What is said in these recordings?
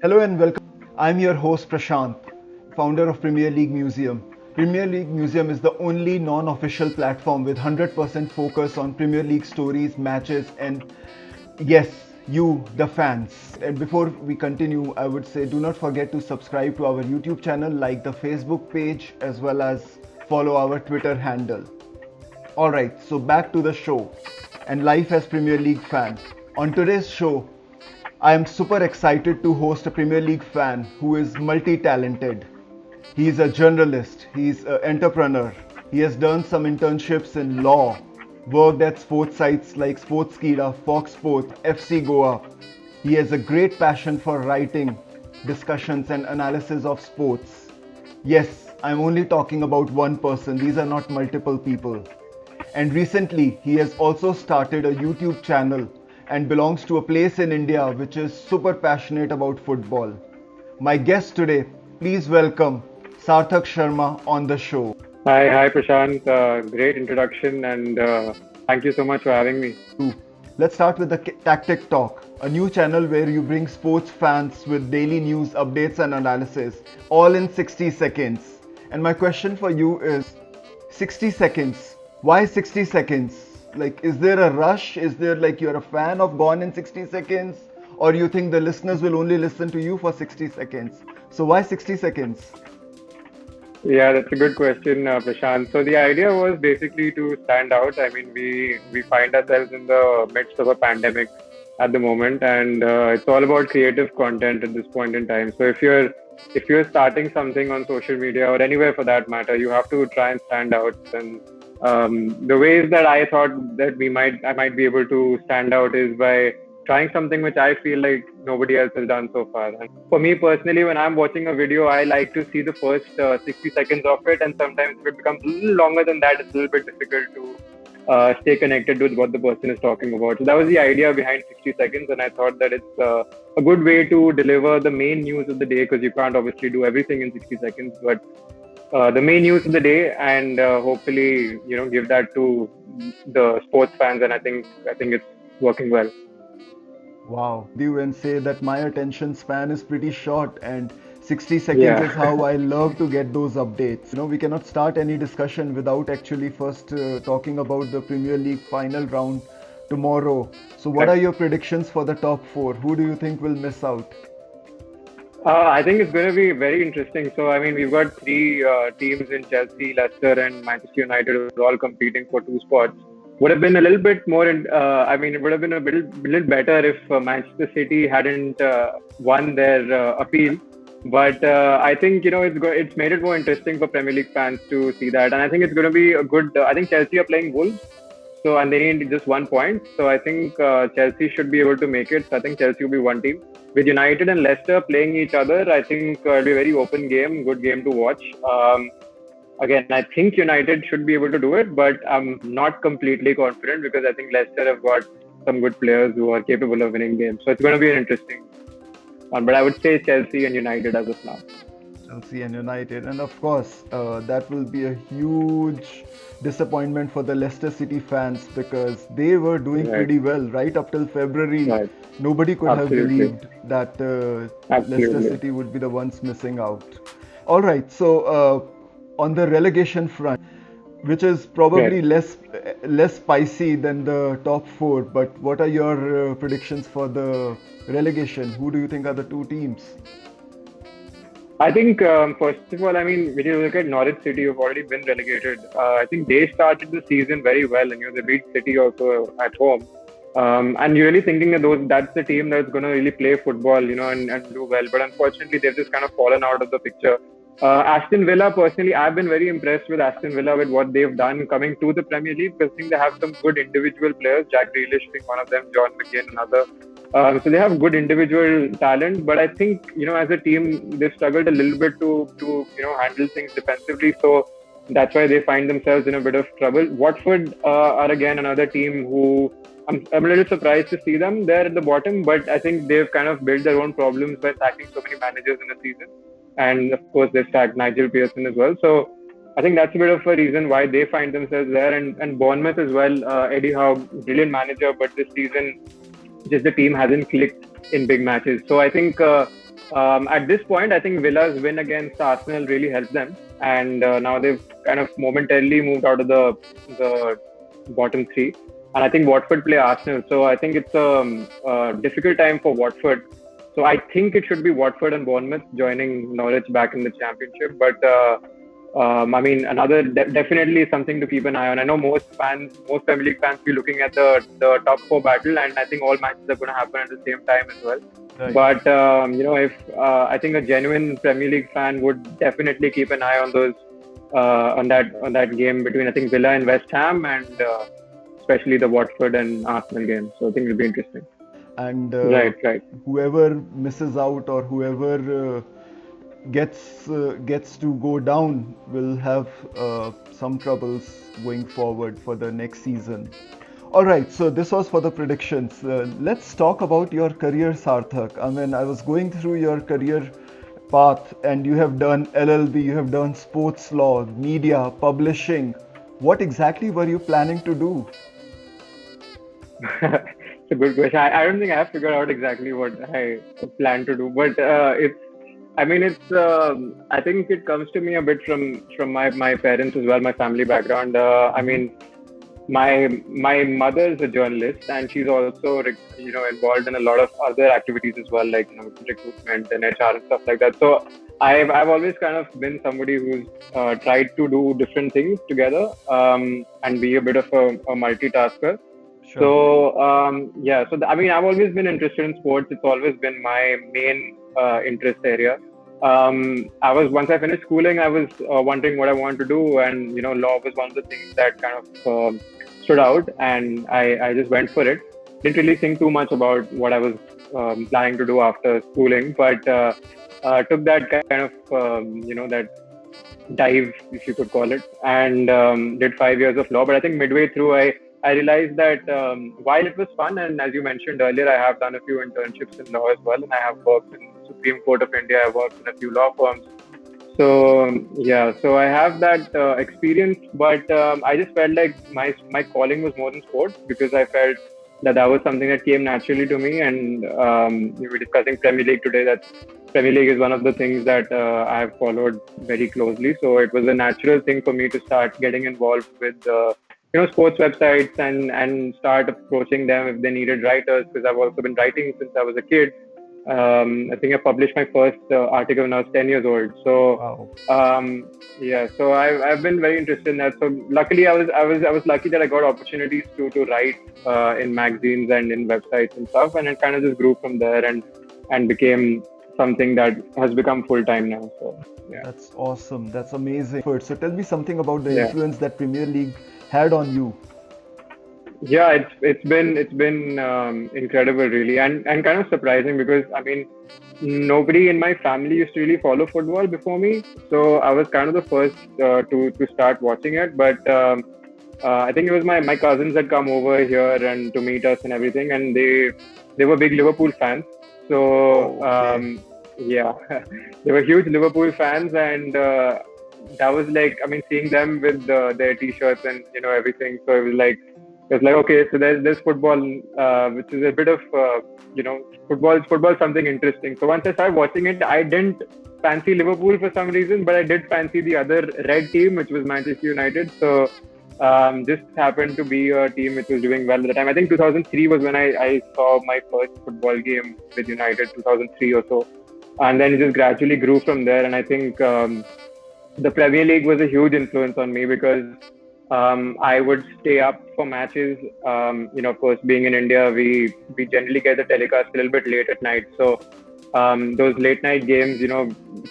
Hello and welcome. I'm your host Prashant, founder of Premier League Museum. Premier League Museum is the only non official platform with 100% focus on Premier League stories, matches, and yes, you, the fans. And before we continue, I would say do not forget to subscribe to our YouTube channel, like the Facebook page, as well as follow our Twitter handle. Alright, so back to the show and life as Premier League fan. On today's show, I am super excited to host a Premier League fan who is multi talented. He is a journalist, he is an entrepreneur, he has done some internships in law, worked at sports sites like Sportskeeda, Fox Sports, FC Goa. He has a great passion for writing, discussions, and analysis of sports. Yes, I'm only talking about one person, these are not multiple people. And recently, he has also started a YouTube channel and belongs to a place in India which is super passionate about football. My guest today, please welcome Sarthak Sharma on the show. Hi, Prashant. Great introduction, and thank you so much for having me. Let's start with the Tactic Talk, a new channel where you bring sports fans with daily news, updates, and analysis, all in 60 seconds. And my question for you is 60 seconds. Why 60 seconds? Like, is there a rush? Is there like you're a fan of Gone in 60 seconds? Or you think the listeners will only listen to you for 60 seconds? So, why 60 seconds? Yeah, that's a good question, Prashant. So the idea was basically to stand out. I mean, we find ourselves in the midst of a pandemic at the moment, and it's all about creative content at this point in time. So if you're starting something on social media or anywhere for that matter, you have to try and stand out. And the ways that I thought that I might be able to stand out is by trying something which I feel like nobody else has done so far. And for me personally, when I'm watching a video, I like to see the first 60 seconds of it, and sometimes if it becomes a little longer than that, it's a little bit difficult to stay connected with what the person is talking about. So that was the idea behind 60 seconds, and I thought that it's a good way to deliver the main news of the day because you can't obviously do everything in 60 seconds, but the main news of the day, and hopefully give that to the sports fans, and I think it's working well. Wow. You and say that my attention span is pretty short and 60 seconds is Yeah. how I love to get those updates. We cannot start any discussion without actually first talking about the Premier League final round tomorrow. So, what are Right. your predictions for the top four? Who do you think will miss out? I think it's going to be very interesting. So, I mean, we've got three teams in Chelsea, Leicester, and Manchester United, who are all competing for two spots. Would have been a little bit more. I mean, it would have been a little better if Manchester City hadn't won their appeal. But I think it's made it more interesting for Premier League fans to see that, and I think it's going to be a good. I think Chelsea are playing Wolves, so and they need just 1 point. So I think Chelsea should be able to make it. So I think Chelsea will be one team. With United and Leicester playing each other, I think it'll be a very open game, good game to watch. Again, I think United should be able to do it, but I'm not completely confident because I think Leicester have got some good players who are capable of winning games. So it's going to be an interesting one. But I would say Chelsea and United as of now. Chelsea and United, and of course, that will be a huge disappointment for the Leicester City fans because they were doing Right, pretty well right up till February. right. Nobody could have Absolutely. believed that Leicester Absolutely. City would be the ones missing out. All right, so on the relegation front, which is Right. probably less spicy than the top four, but what are your predictions for the relegation? Who do you think are the two teams? I think, first of all, I mean, when you look at Norwich City, who've already been relegated, I think they started the season very well, and they beat City also at home. And you're really thinking that that's the team that's going to really play football, and do well. But unfortunately, they've just kind of fallen out of the picture. Aston Villa, personally, I've been very impressed with Aston Villa with what they've done coming to the Premier League because I think they have some good individual players, Jack Grealish being one of them, John McGinn another. So they have good individual talent, but I think as a team they've struggled a little bit to handle things defensively. So that's why they find themselves in a bit of trouble. Watford are again another team who I'm a little surprised to see them there at the bottom, but I think they've kind of built their own problems by sacking so many managers in a season, and of course they've sacked Nigel Pearson as well. So I think that's a bit of a reason why they find themselves there, and Bournemouth as well. Eddie Howe, brilliant manager, but this season just the team hasn't clicked in big matches. So I think At this point, I think Villa's win against Arsenal really helped them, and now they've kind of momentarily moved out of the bottom three. And I think Watford play Arsenal, so I think it's a difficult time for Watford. So I think it should be Watford and Bournemouth joining Norwich back in the Championship. But I mean, definitely something to keep an eye on. I know most Premier League fans, be looking at the top four battle, and I think all matches are going to happen at the same time as well. Right. But if I think a genuine Premier League fan would definitely keep an eye on those on that game between, I think, Villa and West Ham, and especially the Watford and Arsenal game. So I think it'll be interesting. And Right. whoever misses out or whoever gets to go down will have some troubles going forward for the next season. All right, so this was for the predictions. Let's talk about your career, Sarthak. I mean, I was going through your career path, and you have done LLB, you have done sports law, media, publishing. What exactly were you planning to do? It's a good question. I don't think I have figured out exactly what I plan to do, but it's. I mean, it's. I think it comes to me a bit from my parents as well, my family background. I Mm-hmm. mean, my mother is a journalist, and she's also involved in a lot of other activities as well, like recruitment and HR and stuff like that. So I've always kind of been somebody who's tried to do different things together, and be a bit of a multitasker. Sure. So yeah, so I mean, I've always been interested in sports. It's always been my main interest area. I was Once I finished schooling, I was wondering what I wanted to do, and law was one of the things that kind of stood out, and I just went for it. Didn't really think too much about what I was planning to do after schooling, but took that kind of that dive, if you could call it, and did 5 years of law. But I think midway through, I realized that while it was fun, and as you mentioned earlier, I have done a few internships in law as well, and I have worked in Supreme Court of India. I worked in a few law firms. So yeah, so I have that experience, but I just felt like my calling was more than sports, because I felt that was something that came naturally to me. And we were discussing Premier League today. That Premier League is one of the things that I have followed very closely. So it was a natural thing for me to start getting involved with sports websites, and start approaching them if they needed writers, because I've also been writing since I was a kid. I think I published my first article when I was 10 years old. So Wow. yeah, so I've been very interested in that. So luckily, I was lucky that I got opportunities to write in magazines and in websites and stuff, and it kind of just grew from there, and became something that has become full time now. So yeah, That's awesome. That's amazing. So tell me something about the yeah. influence that Premier League had on you. Yeah, it's been incredible, really, and kind of surprising, because I mean, nobody in my family used to really follow football before me, so I was kind of the first to start watching it. But I think it was my cousins that come over here and to meet us and everything, and they were big Liverpool fans. So Oh, okay. yeah, they were huge Liverpool fans, and that was like, I mean, seeing them with their t-shirts and everything. So it was like, okay, so there's football, which is a bit of football something interesting. So once I started watching it, I didn't fancy Liverpool for some reason, but I did fancy the other red team, which was Manchester United. So just happened to be a team which was doing well at the time. I think 2003 was when I saw my first football game with United, 2003 or so, and then it just gradually grew from there. And I think the Premier League was a huge influence on me, because I would stay up for matches. Of course, being in India, we generally get the telecast a little bit late at night. So those late night games,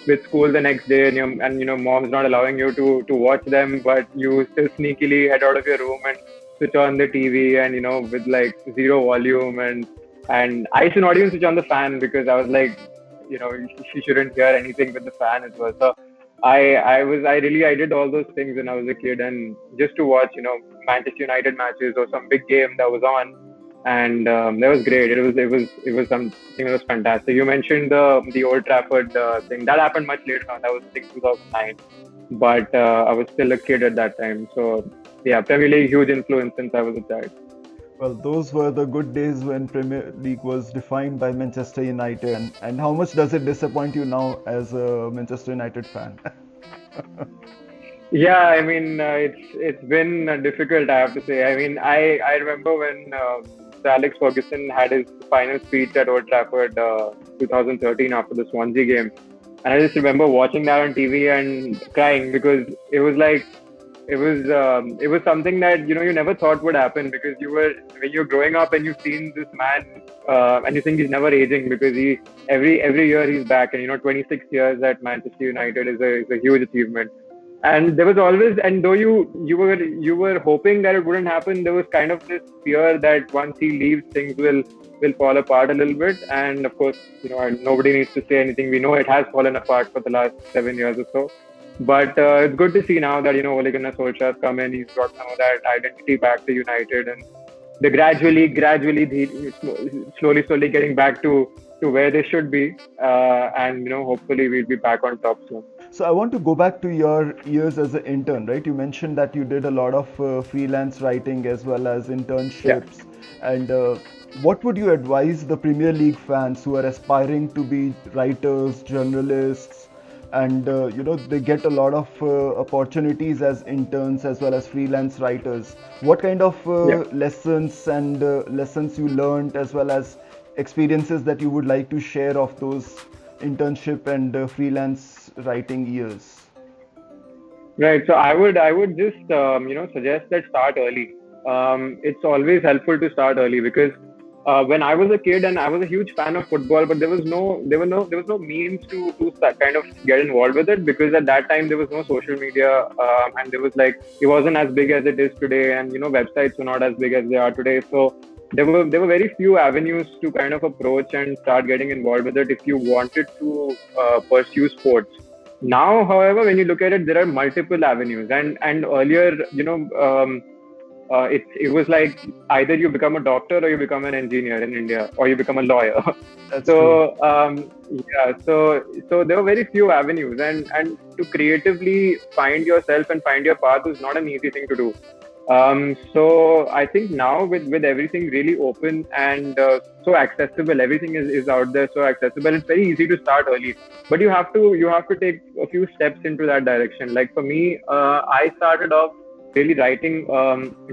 with school the next day, and mom's not allowing you to watch them, but you still sneakily head out of your room and switch on the TV, and with like zero volume, and I used to not even switch on the fan, because I was like, she shouldn't hear anything with the fan as well. So I did all those things when I was a kid, and just to watch Manchester United matches or some big game that was on, and that was great. It was something that was fantastic. You mentioned the Old Trafford thing that happened much later on. That was, I think, 2009, but I was still a kid at that time. So yeah, Premier League huge influence since I was a child. Well, those were the good days when Premier League was defined by Manchester United. And how much does it disappoint you now as a Manchester United fan? Yeah, I mean, it's been difficult, I have to say. I mean, I remember when Sir Alex Ferguson had his final speech at Old Trafford, 2013 after the Swansea game, and I just remember watching that on TV and crying because it was something that you never thought would happen because you were when you're growing up and you've seen this man and you think he's never aging because he every year he's back, and 26 years at Manchester United is a huge achievement. And there was always, and though you were hoping that it wouldn't happen, there was kind of this fear that once he leaves, things will fall apart a little bit. And of course, nobody needs to say anything. We know it has fallen apart for the last 7 years or so. But it's good to see now that Ole Gunnar Solskjaer has come in. He's brought some of that identity back to United, and they're gradually, slowly getting back to where they should be. And hopefully we'll be back on top soon. So I want to go back to your years as an intern, right? You mentioned that you did a lot of freelance writing as well as Yeah. internships. And what would you advise the Premier League fans who are aspiring to be writers, journalists, and they get a lot of opportunities as interns as well as freelance writers? What kind of Yeah. lessons and lessons you learned as well as experiences that you would like to share of those internship and freelance writing years? Right. So I would just suggest that start early. It's always helpful to start early because when I was a kid and I was a huge fan of football, but there was no means to kind of get involved with it because at that time there was no social media, and there was like it wasn't as big as it is today, and websites were not as big as they are today. So there were very few avenues to kind of approach and start getting involved with it if you wanted to pursue sports. Now, however, when you look at it, there are multiple avenues, and earlier, it was like either you become a doctor or you become an engineer in India, or you become a lawyer. That's true. So yeah, so there were very few avenues, and to creatively find yourself and find your path is not an easy thing to do. So I think now with everything really open and so accessible, everything is out there, so accessible. It's very easy to start early, but you have to take a few steps into that direction. Like for me, I started off really writing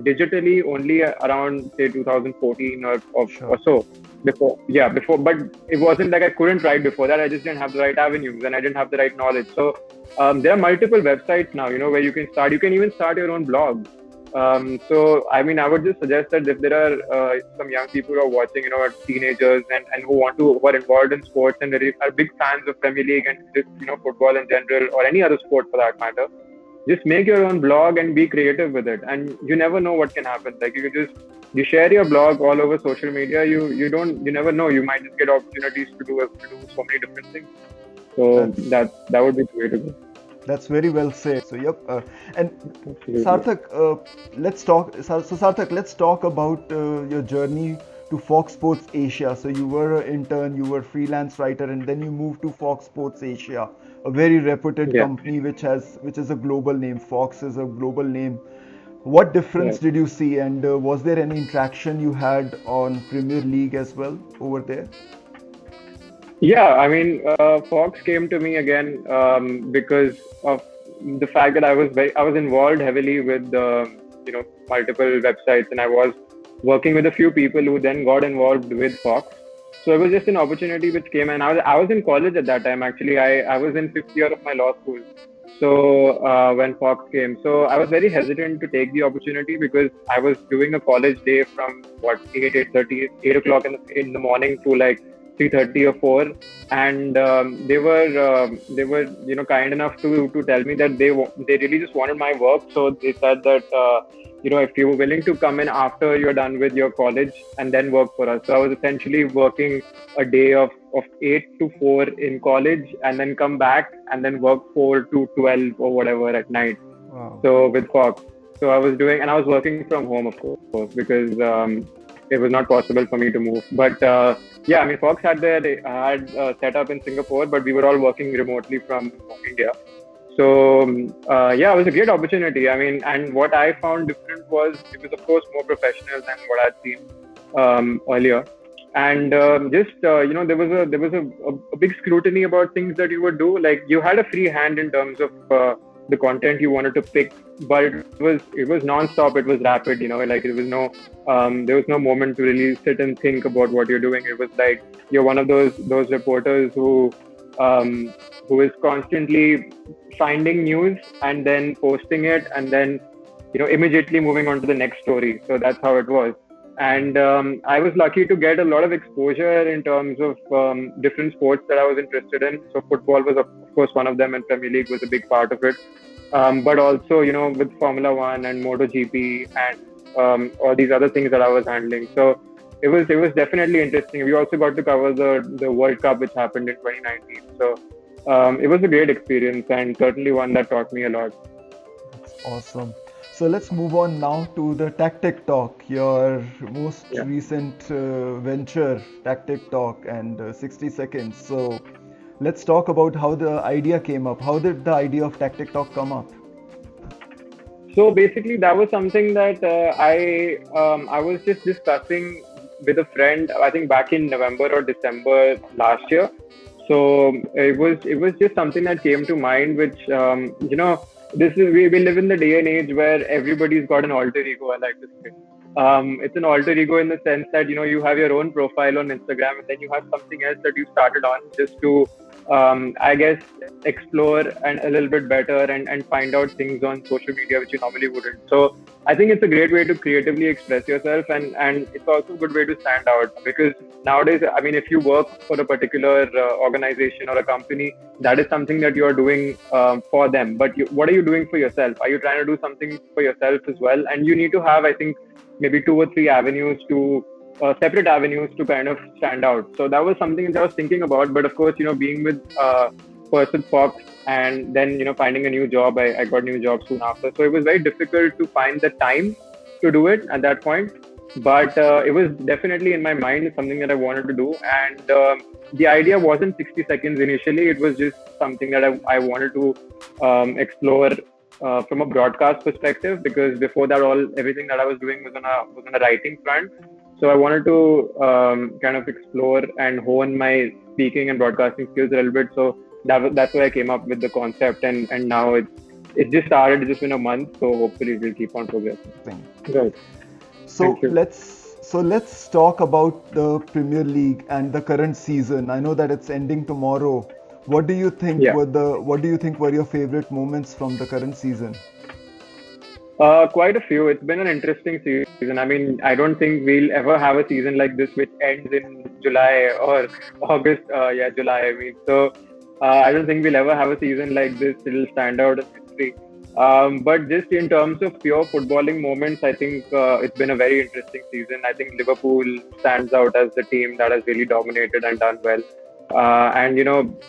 digitally only around say 2014 or Sure. so. Before, but it wasn't like I couldn't write before that. I just didn't have the right avenues and I didn't have the right knowledge. So there are multiple websites now, where you can start. You can even start your own blog. So, I mean, I would just suggest that if there are some young people who are watching, teenagers and who are involved in sports and really are big fans of Premier League and just, football in general or any other sport for that matter, just make your own blog and be creative with it. And you never know what can happen. Like you share your blog all over social media. You never know. You might just get opportunities to do so many different things. So That's that would be the way to go. That's very well said. So, yep. And Absolutely. Sarthak, let's talk. So, Sarthak, let's talk about your journey to Fox Sports Asia. So, you were an intern, you were freelance writer, and then you moved to Fox Sports Asia, a very reputed Yeah. company which is a global name. Fox is a global name. What difference Yeah. did you see, and was there any interaction you had on Premier League as well over there? Yeah, I mean, Fox came to me again because of the fact that I was involved heavily with multiple websites, and I was working with a few people who then got involved with Fox. So it was just an opportunity which came, and I was in college at that time. Actually, I was in fifth year of my law school. So when Fox came, so I was very hesitant to take the opportunity because I was doing a college day from what 8:30, 8 o'clock in the morning to like 3:30 or 4, and they were kind enough to tell me that they really just wanted my work. So they said that if you were willing to come in after you're done with your college and then work for us. So I was essentially working a day of 8 to 4 in college and then come back and then work 4 to 12 or whatever at night. Wow. So with Fox, so I was working from home, of course, because it was not possible for me to move. But yeah, I mean, Fox had set up in Singapore, but we were all working remotely from India. Yeah, it was a great opportunity. I mean, and what I found different was it was of course more professional than what I'd seen earlier. And just there was a big scrutiny about things that you would do. Like you had a free hand in terms of the content you wanted to pick, but it was non-stop. It was rapid. Like there was no moment to really sit and think about what you're doing. It was like you're one of those reporters um, who is constantly finding news and then posting it and then immediately moving on to the next story. So that's how it was. And I was lucky to get a lot of exposure in terms of different sports that I was interested in. So football was of course one of them, and Premier League was a big part of it. But also with Formula One and MotoGP and all these other things that I was handling. So it was definitely interesting. We also got to cover the World Cup, which happened in 2019. So it was a great experience and certainly one that taught me a lot. That's awesome. So let's move on now to the Tactic Talk, your most Yeah. recent venture, Tactic Talk, and 60 seconds. So let's talk about how the idea came up. How did the idea of Tactic Talk come up? So basically, that was something that I was just discussing with a friend. I think back in November or December last year. So it was just something that came to mind, which this is we live in the day and age where everybody's got an alter ego. I like to say. It's an alter ego in the sense that you have your own profile on Instagram, and then you have something else that you started on just to I guess explore and a little bit better and find out things on social media which you normally wouldn't. So I think it's a great way to creatively express yourself, and it's also a good way to stand out because nowadays, I mean, if you work for a particular organization or a company, that is something that you are doing for them. But what are you doing for yourself? Are you trying to do something for yourself as well? And you need to have, I think, maybe two or three avenues to separate avenues to kind of stand out. So that was something that I was thinking about. But of course, being with first with Fox and then finding a new job, I got a new job soon after. So it was very difficult to find the time to do it at that point. But it was definitely in my mind. It's something that I wanted to do, and the idea wasn't 60 seconds initially. It was just something that I wanted to explore from a broadcast perspective, because before that, everything that I was doing was on a writing front. So I wanted to kind of explore and hone my speaking and broadcasting skills a little bit. So that's why I came up with the concept, and now it's just started. It's just been a month, so hopefully it will keep on progressing. Thing. Right. So Thank you. let's talk about the Premier League and the current season. I know that it's ending tomorrow. What do you think Yeah. were your favorite moments from the current season? Quite a few. It's been an interesting season. I mean, I don't think we'll ever have a season like this which ends in July or August. Yeah, July. I mean, so I don't think we'll ever have a season like this. It'll stand out in history. But just in terms of pure footballing moments, I think it's been a very interesting season. I think Liverpool stands out as the team that has really dominated and done well. And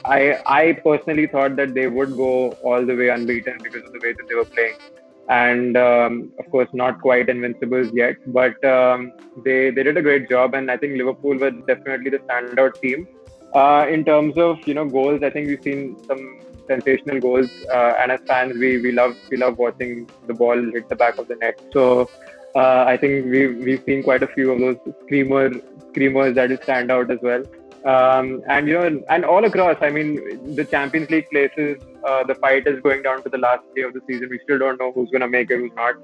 I personally thought that they would go all the way unbeaten because of the way that they were playing, and of course not quite invincibles yet, but they did a great job, and I think Liverpool were definitely the standout team. In terms of goals, I think we've seen some sensational goals, and as fans we love watching the ball hit the back of the net. So I think we've seen quite a few of those screamers that will stand out as well. And and all across, I mean, the Champions League places, the fight is going down to the last day of the season. We still don't know who's going to make it, who's not.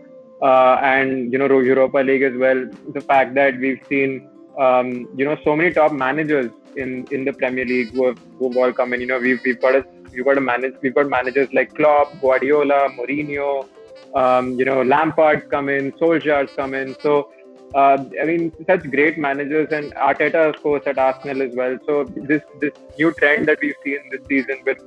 And Europa League as well. The fact that we've seen so many top managers in the Premier League who've all come in. We've got managers like Klopp, Guardiola, Mourinho. Lampard's come in, Solskjaer's come in. So I mean, such great managers, and Arteta, of course, at Arsenal as well. So this new trend that we've seen this season with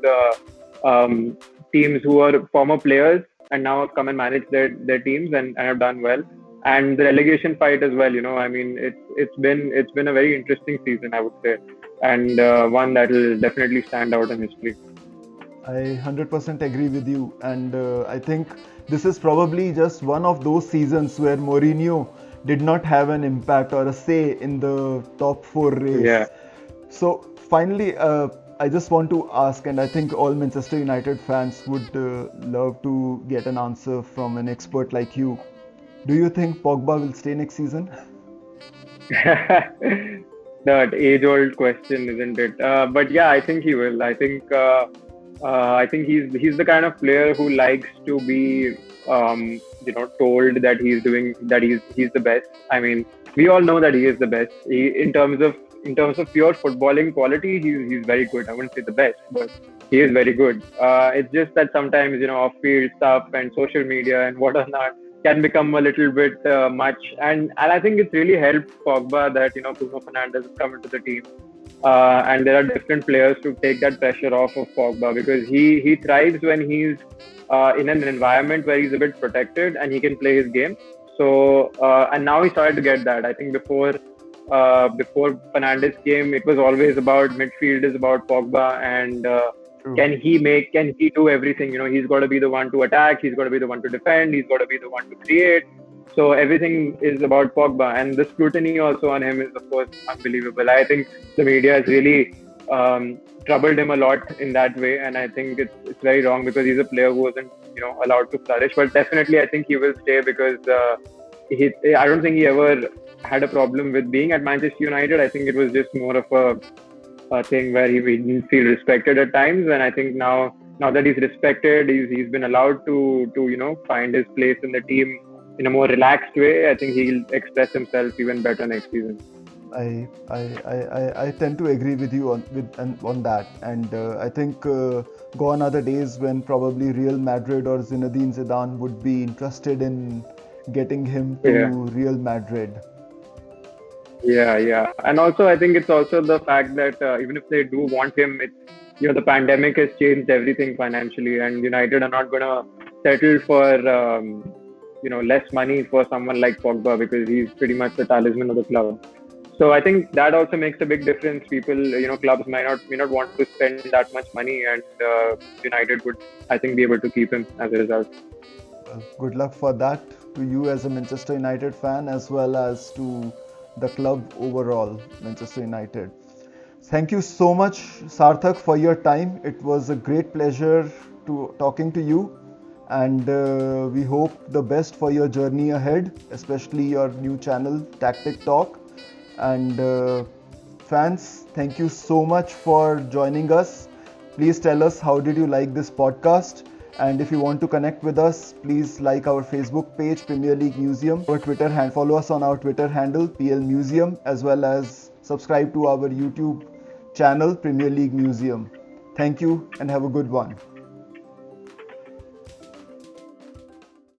teams who are former players and now have come and manage their teams and have done well, and the relegation fight as well. I mean, it's been a very interesting season, I would say, and one that will definitely stand out in history. I 100% agree with you, and I think this is probably just one of those seasons where Mourinho did not have an impact or a say in the top four race. Yeah. So finally, I just want to ask, and I think all Manchester United fans would love to get an answer from an expert like you. Do you think Pogba will stay next season? That age-old question, isn't it? But yeah, I think he will. I think he's the kind of player who likes to be, told that he's the best. I mean, we all know that he is the best. In terms of pure footballing quality, he's very good. I wouldn't say the best, but he is very good. It's just that sometimes off-field stuff and social media and whatnot can become a little bit much. And I think it's really helped Pogba that Bruno Fernandes has come into the team, and there are different players to take that pressure off of Pogba because he thrives when he's in an environment where he's a bit protected and he can play his game. So and now he started to get that. I think before Fernandes came, it was always about midfield is about Pogba and. True. Can he do everything? He's got to be the one to attack. He's got to be the one to defend. He's got to be the one to create. So everything is about Pogba, and the scrutiny also on him is, of course, unbelievable. I think the media has really troubled him a lot in that way, and I think it's very wrong because he's a player who wasn't, allowed to flourish. But definitely, I think he will stay because I don't think he ever had a problem with being at Manchester United. I think it was just more of a thing where he didn't feel respected at times, and I think now that he's respected, he's been allowed to find his place in the team in a more relaxed way. I think he'll express himself even better next season. I tend to agree with you on that, and I think gone are the days when probably Real Madrid or Zinedine Zidane would be interested in getting him to Real Madrid. Yeah. And also, I think it's also the fact that even if they do want him, it's the pandemic has changed everything financially, and United are not gonna settle for less money for someone like Pogba because he's pretty much the talisman of the club. So I think that also makes a big difference. People, clubs may not want to spend that much money, and United would, I think, be able to keep him as a result. Good luck for that to you as a Manchester United fan, as well as to the club overall, Manchester United. Thank you so much, Sarthak, for your time. It was a great pleasure to talking to you, and we hope the best for your journey ahead, especially your new channel, Tactic Talk. And fans, thank you so much for joining us. Please tell us how did you like this podcast. And if you want to connect with us, please like our Facebook page, Premier League Museum, or follow us on our Twitter handle, PL Museum, as well as subscribe to our YouTube channel, Premier League Museum. Thank you and have a good one.